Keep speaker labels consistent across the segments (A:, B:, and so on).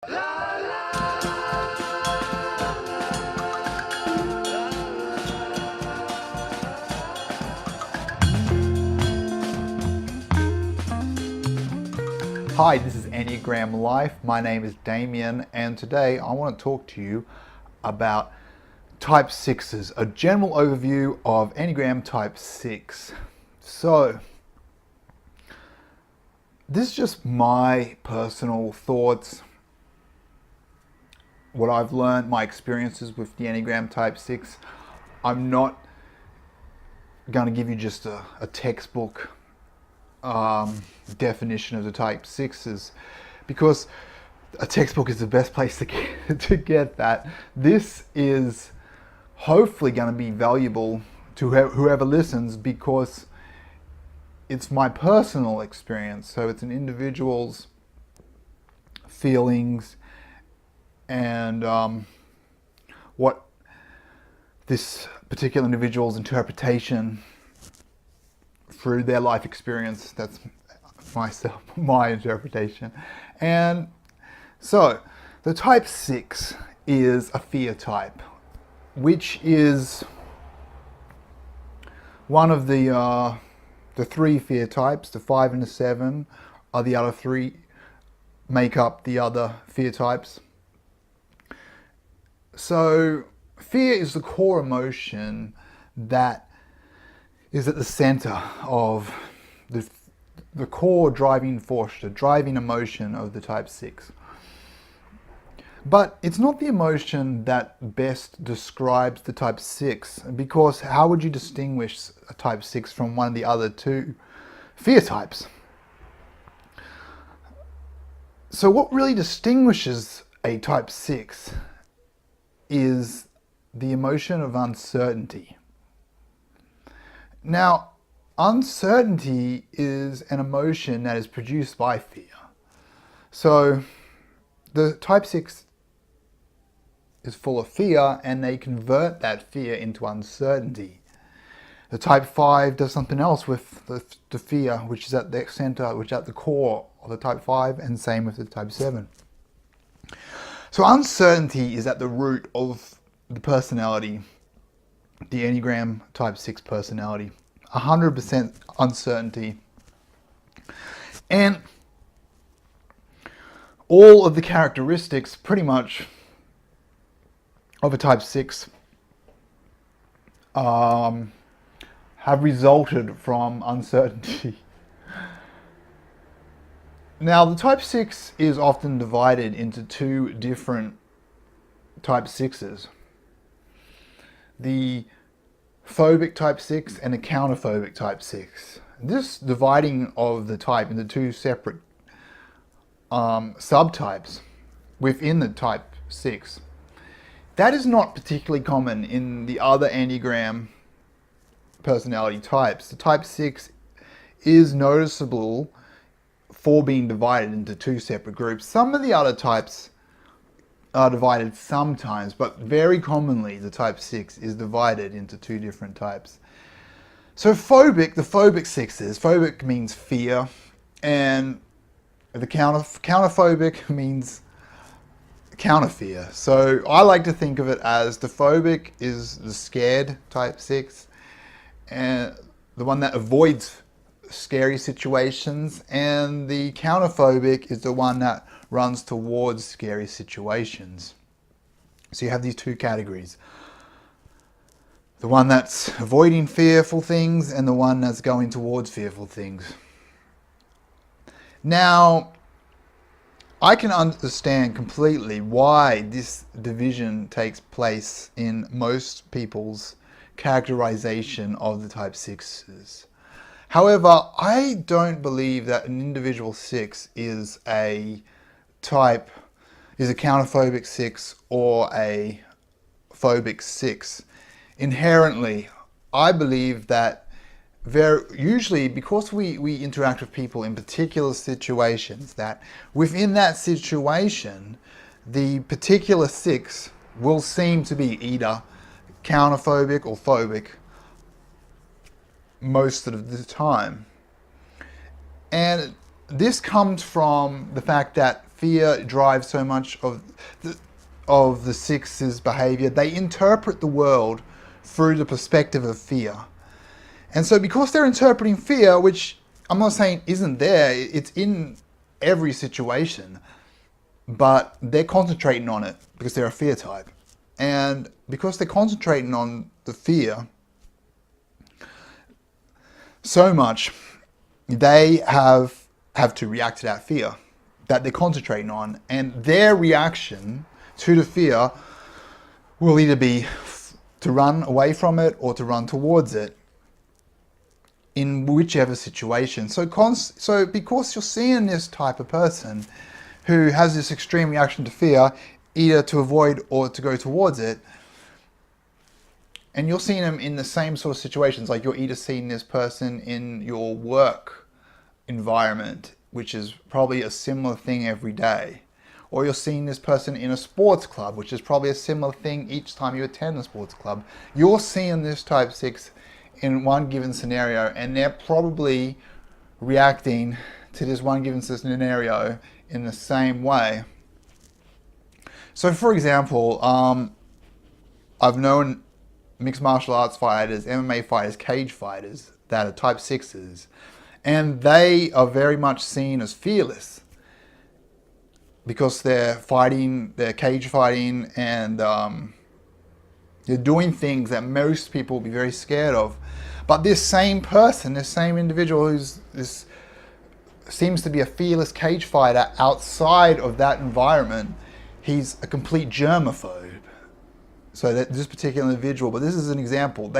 A: Hi, this is Enneagram Life. My name is Damien, and today I want to talk to you about Type 6s, a general overview of Enneagram Type 6. So, this is just my personal thoughts, what I've learned, my experiences with the Enneagram Type 6. I'm not going to give you just a textbook definition of the Type 6s, because a textbook is the best place to get that. This is hopefully going to be valuable to whoever listens, because it's my personal experience. So it's an individual's feelings and what this particular individual's interpretation through their life experience. That's my interpretation. And so the Type 6 is a fear type, which is one of the three fear types. The 5 and the 7 are the other three, make up the other fear types. So fear is the core emotion that is at the center of the core driving force, the driving emotion of the Type 6. But it's not the emotion that best describes the Type 6, because how would you distinguish a Type 6 from one of the other two fear types? So what really distinguishes a Type 6 is the emotion of uncertainty. Now, uncertainty is an emotion that is produced by fear. So the Type 6 is full of fear, and they convert that fear into uncertainty. The Type 5 does something else with the fear, which is at the center, which is at the core of the Type 5, and same with the Type 7. So uncertainty is at the root of the personality, the Enneagram Type 6 personality. 100% uncertainty. And all of the characteristics pretty much of a Type 6 have resulted from uncertainty. Now, the Type 6 is often divided into two different Type 6s. The phobic Type 6 and the counterphobic Type 6. This dividing of the type into two separate subtypes within the Type 6, that is not particularly common in the other Enneagram personality types. The Type 6 is noticeable for being divided into two separate groups. Some of the other types are divided sometimes, but very commonly the Type 6 is divided into two different types. So phobic, the phobic 6s, phobic means fear, and the counterphobic means counter fear. So I like to think of it as the phobic is the scared Type 6, and the one that avoids scary situations, and the counterphobic is the one that runs towards scary situations. So you have these two categories. The one that's avoiding fearful things, and the one that's going towards fearful things. Now, I can understand completely why this division takes place in most people's characterization of the Type 6s. However, I don't believe that an individual 6 is a counterphobic 6 or a phobic 6. Inherently, I believe that usually, because we interact with people in particular situations, that within that situation, the particular 6 will seem to be either counterphobic or phobic most of the time. And this comes from the fact that fear drives so much of the six's behavior. They interpret the world through the perspective of fear. And so because they're interpreting fear, which I'm not saying isn't there, it's in every situation, but they're concentrating on it because they're a fear type. And because they're concentrating on the fear so much, they have to react to that fear that they're concentrating on. And their reaction to the fear will either be to run away from it or to run towards it in whichever situation. So because you're seeing this type of person who has this extreme reaction to fear, either to avoid or to go towards it, and you're seeing them in the same sort of situations, like you're either seeing this person in your work environment, which is probably a similar thing every day, or you're seeing this person in a sports club, which is probably a similar thing each time you attend the sports club. You're seeing this type 6 in one given scenario, and they're probably reacting to this one given scenario in the same way. So for example, I've known mixed martial arts fighters, MMA fighters, cage fighters that are type 6s, and they are very much seen as fearless because they're fighting, they're cage fighting, and they're doing things that most people would be very scared of. But this same person, this same individual this seems to be a fearless cage fighter outside of that environment, he's a complete germaphobe. So that this particular individual, but this is an example.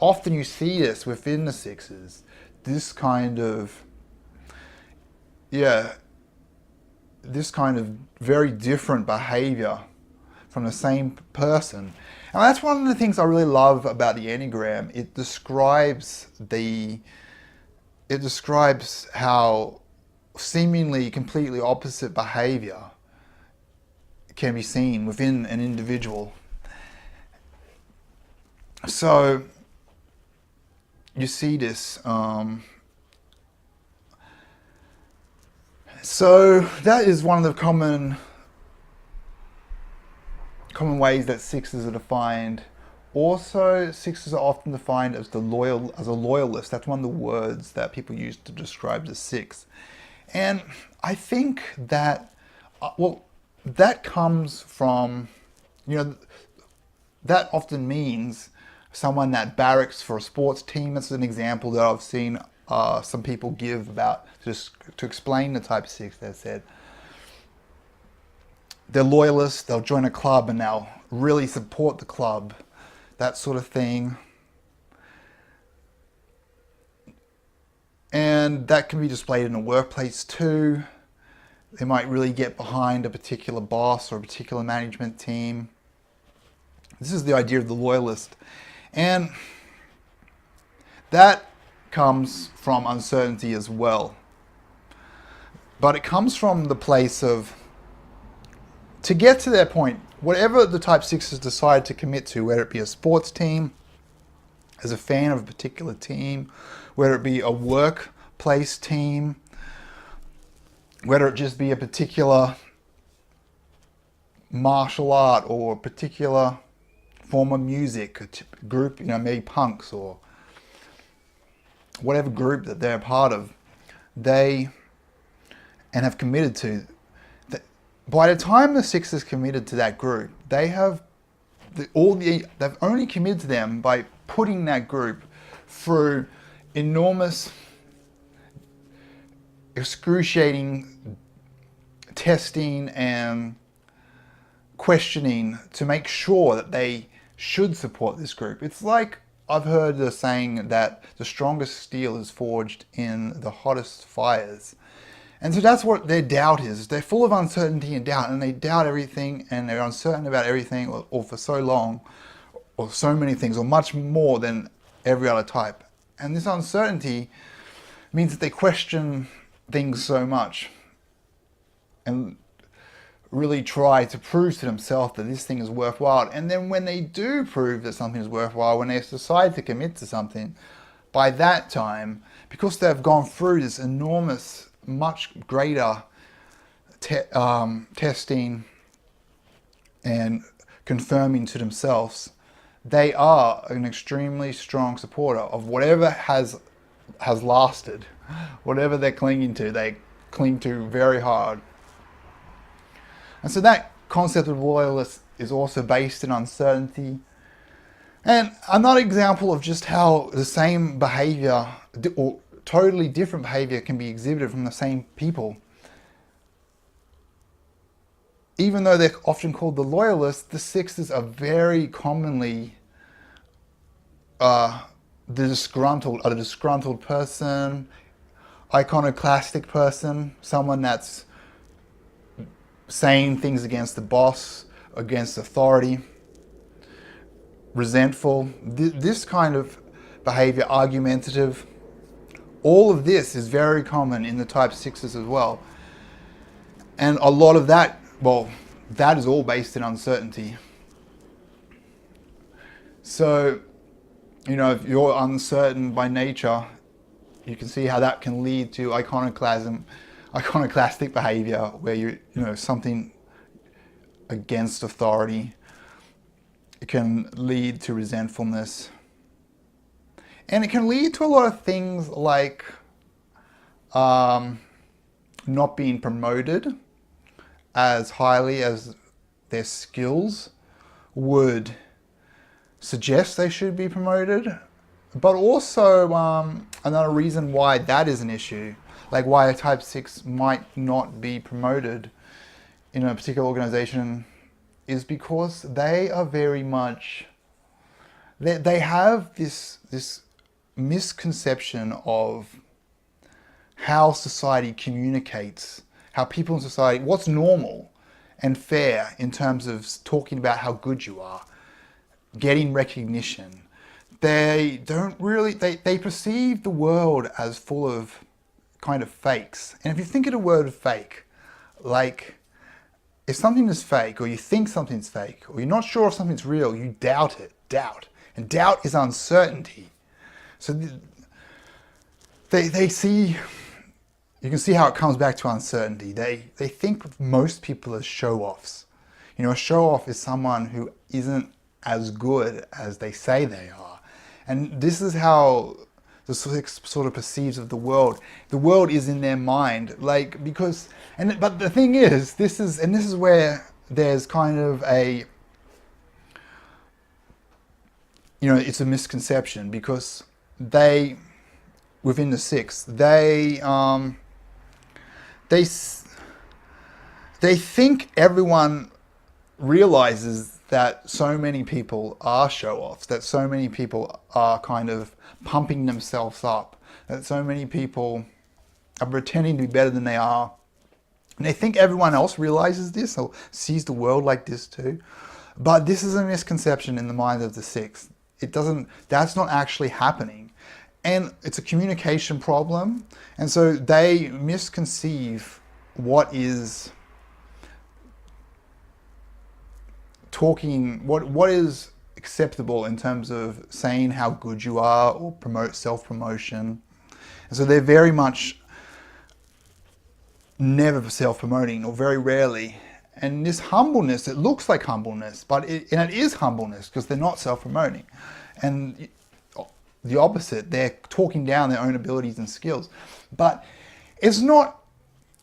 A: Often you see this within the 6s, this kind of very different behavior from the same person. And that's one of the things I really love about the Enneagram. It describes how seemingly completely opposite behavior can be seen within an individual. So you see this. So that is one of the common ways that 6s are defined. Also, 6s are often defined as a loyalist. That's one of the words that people use to describe the 6. And I think that that comes from, that often means someone that barracks for a sports team. That's an example that I've seen some people give about, just to explain the type 6. They said they're loyalists, they'll join a club and they'll really support the club, that sort of thing. And that can be displayed in a workplace too. They might really get behind a particular boss or a particular management team. This is the idea of the loyalist. And that comes from uncertainty as well. But it comes from the place of, to get to that point, whatever the type 6s decide to commit to, whether it be a sports team, as a fan of a particular team, whether it be a workplace team, whether it just be a particular martial art or a particular form of music, a group, maybe punks or whatever group that they're a part of, and have committed to. By the time the 6s committed to that group, they've only committed to them by putting that group through enormous, excruciating testing and questioning to make sure that they should support this group. It's like, I've heard the saying that the strongest steel is forged in the hottest fires. And so that's what their doubt is. They're full of uncertainty and doubt, and they doubt everything, and they're uncertain about everything, or for so long, or so many things, or much more than every other type. And this uncertainty means that they question things so much and really try to prove to themselves that this thing is worthwhile. And then when they do prove that something is worthwhile, when they decide to commit to something, by that time, because they've gone through this enormous, much greater testing and confirming to themselves, they are an extremely strong supporter of whatever has lasted, whatever they're clinging to, they cling to very hard. And so that concept of loyalist is also based in uncertainty. And another example of just how the same behavior or totally different behavior can be exhibited from the same people. Even though they're often called the loyalists, the sixes are very commonly a disgruntled person, iconoclastic person, someone that's saying things against the boss, against authority, resentful, this kind of behavior, argumentative. All of this is very common in the type sixes as well. And a lot of that, well, that is all based in uncertainty. So, you know, if you're uncertain by nature, you can see how that can lead to iconoclastic behavior, where you know, something against authority. It can lead to resentfulness. And it can lead to a lot of things like not being promoted as highly as their skills would suggest they should be promoted. But also another reason why that is an issue, like why a type 6 might not be promoted in a particular organization, is because they are very much, they have this misconception of how society communicates, how people in society, what's normal and fair in terms of talking about how good you are, getting recognition. They don't really, they perceive the world as full of kind of fakes. And if you think of the word fake, like if something is fake, or you think something's fake, or you're not sure if something's real, you doubt it, doubt. And doubt is uncertainty. So they see, you can see how it comes back to uncertainty. They think of most people as show-offs. You know, a show-off is someone who isn't as good as they say they are. And this is how the six sort of perceives of the world. The world is in their mind, like, because, but the thing is, this is where there's kind of a, you know, it's a misconception, because they, within the six, they think everyone realizes that so many people are show-offs, that so many people are kind of pumping themselves up, that so many people are pretending to be better than they are. And they think everyone else realizes this or sees the world like this too. But this is a misconception in the mind of the six. That's not actually happening. And it's a communication problem. And so they misconceive what is what is acceptable in terms of saying how good you are or promote self-promotion. And so they're very much never self-promoting, or very rarely. And this humbleness, it looks like humbleness, but it is humbleness, because they're not self-promoting. And the opposite, they're talking down their own abilities and skills. But it's not,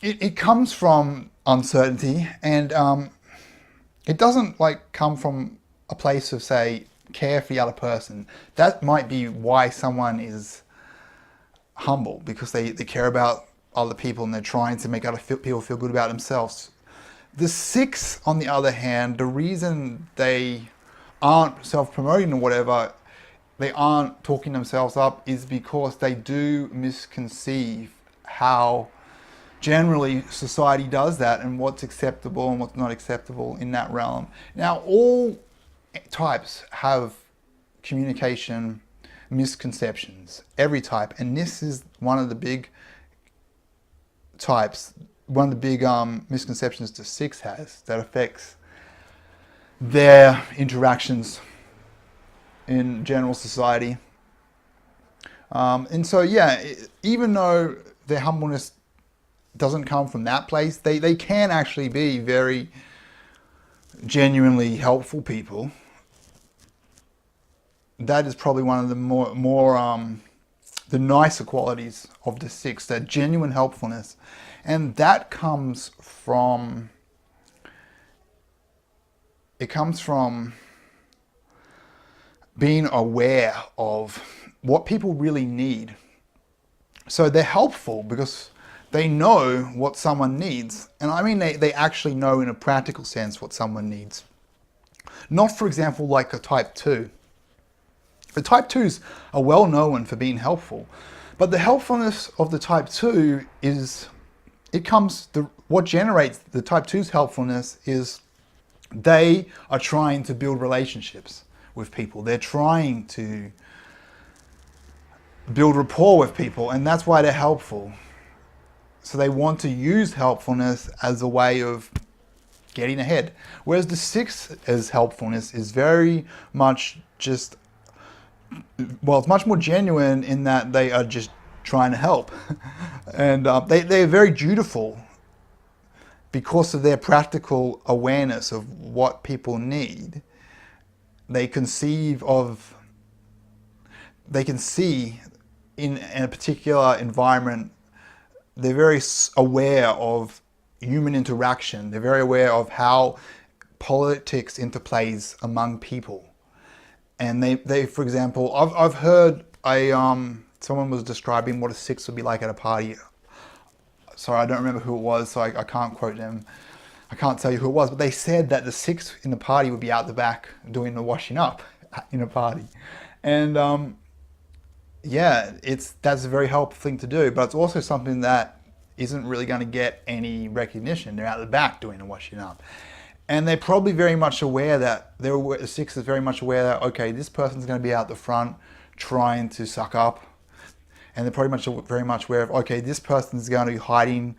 A: it comes from uncertainty, and it doesn't like come from a place of, say, care for the other person. That might be why someone is humble, because they care about other people and they're trying to make other people feel good about themselves. The six, on the other hand, the reason they aren't self-promoting or whatever, they aren't talking themselves up, is because they do misconceive how generally society does that, and what's acceptable and what's not acceptable in that realm. Now, all types have communication misconceptions, every type, and this is one of the big types, one of the big misconceptions the six has that affects their interactions in general society. And so, yeah, even though their humbleness doesn't come from that place. They can actually be very genuinely helpful people. That is probably one of the more the nicer qualities of the 6, that genuine helpfulness. And that comes from being aware of what people really need. So they're helpful because they know what someone needs. And I mean, they actually know in a practical sense what someone needs. Not, for example, like a type 2. The type 2s are well known for being helpful. But the helpfulness of the type 2 is, what generates the type 2's helpfulness is they are trying to build relationships with people. They're trying to build rapport with people, and that's why they're helpful. So they want to use helpfulness as a way of getting ahead. Whereas the 6's helpfulness is very much just, well, it's much more genuine in that they are just trying to help. And they're very dutiful because of their practical awareness of what people need. They can see in a particular environment, they're very aware of human interaction. They're very aware of how politics interplays among people. And they for example, I've heard someone was describing what a 6 would be like at a party. Sorry, I don't remember who it was, so I can't quote them. I can't tell you who it was, but they said that the 6 in the party would be out the back doing the washing up in a party. And yeah, that's a very helpful thing to do, but it's also something that isn't really going to get any recognition. They're out the back doing the washing up. And they're probably very much aware that, the 6 is very much aware that, okay, this person's going to be out the front trying to suck up. And they're probably very much aware of, okay, this person's going to be hiding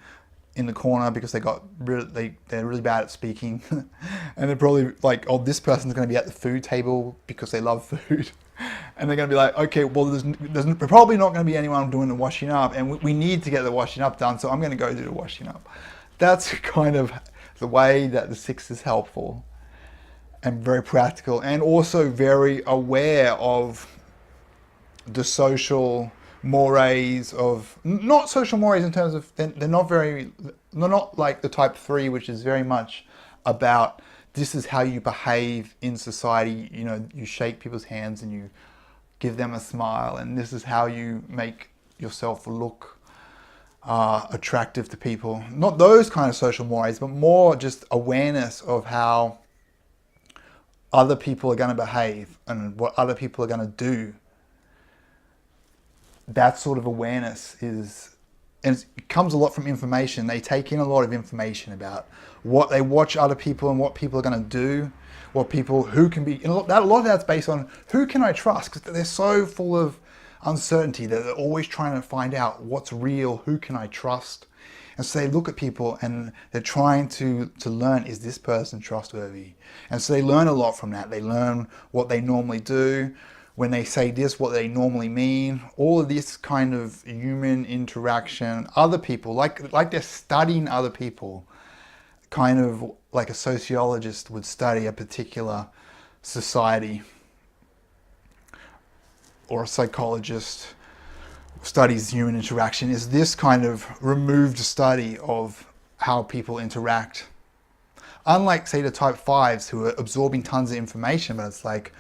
A: in the corner because they're really bad at speaking. And they're probably like, oh, this person's going to be at the food table because they love food. And they're going to be like, okay, well, there's probably not going to be anyone doing the washing up, and we need to get the washing up done, so I'm going to go do the washing up. That's kind of the way that the 6 is helpful and very practical, and also very aware of the social mores of, not social mores in terms of, they're not like the type 3, which is very much about, this is how you behave in society. You know, you shake people's hands and you give them a smile, and this is how you make yourself look attractive to people. Not those kind of social mores, but more just awareness of how other people are going to behave and what other people are going to do. That sort of awareness is, and it comes a lot from information. They take in a lot of information about what they watch other people and what people are going to do, who can be, and a lot of that's based on who can I trust, because they're so full of uncertainty that they're always trying to find out what's real, who can I trust. And so they look at people and they're trying to learn, is this person trustworthy? And so they learn a lot from that. They learn what they normally do, when they say this, what they normally mean, all of this kind of human interaction, other people, like they're studying other people, kind of like a sociologist would study a particular society, or a psychologist studies human interaction, is this kind of removed study of how people interact. Unlike, say, the type 5s who are absorbing tons of information, but it's like,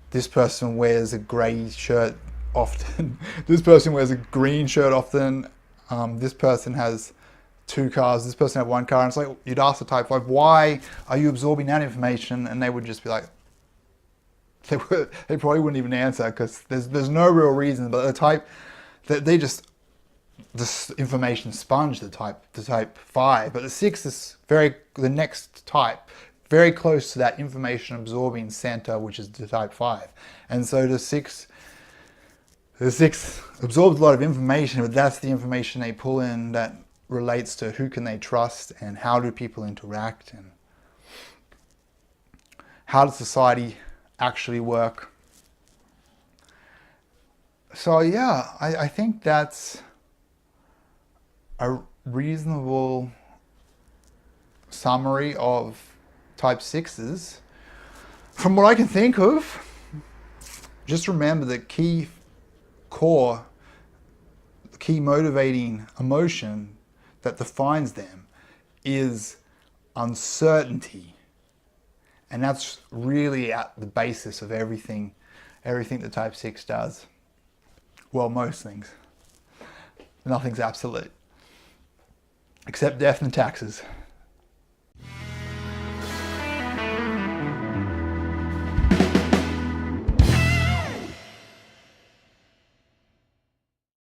A: this person wears a grey shirt often, this person wears a green shirt often, this person has 2 cars, this person has 1 car, and it's like, you'd ask the type 5, why are you absorbing that information? And they would just be like, they probably wouldn't even answer, because there's no real reason. But the type, they just, this information sponge, the type 5, but the 6 is the next type, very close to that information absorbing center, which is the type 5. And so the 6 absorbs a lot of information, but that's the information they pull in that relates to who can they trust and how do people interact and how does society actually work. So yeah, I think that's reasonable summary of type 6s, from what I can think of, just remember that the key motivating emotion that defines them is uncertainty. And that's really at the basis of everything that type 6 does. Well, most things. Nothing's absolute. Except death and taxes.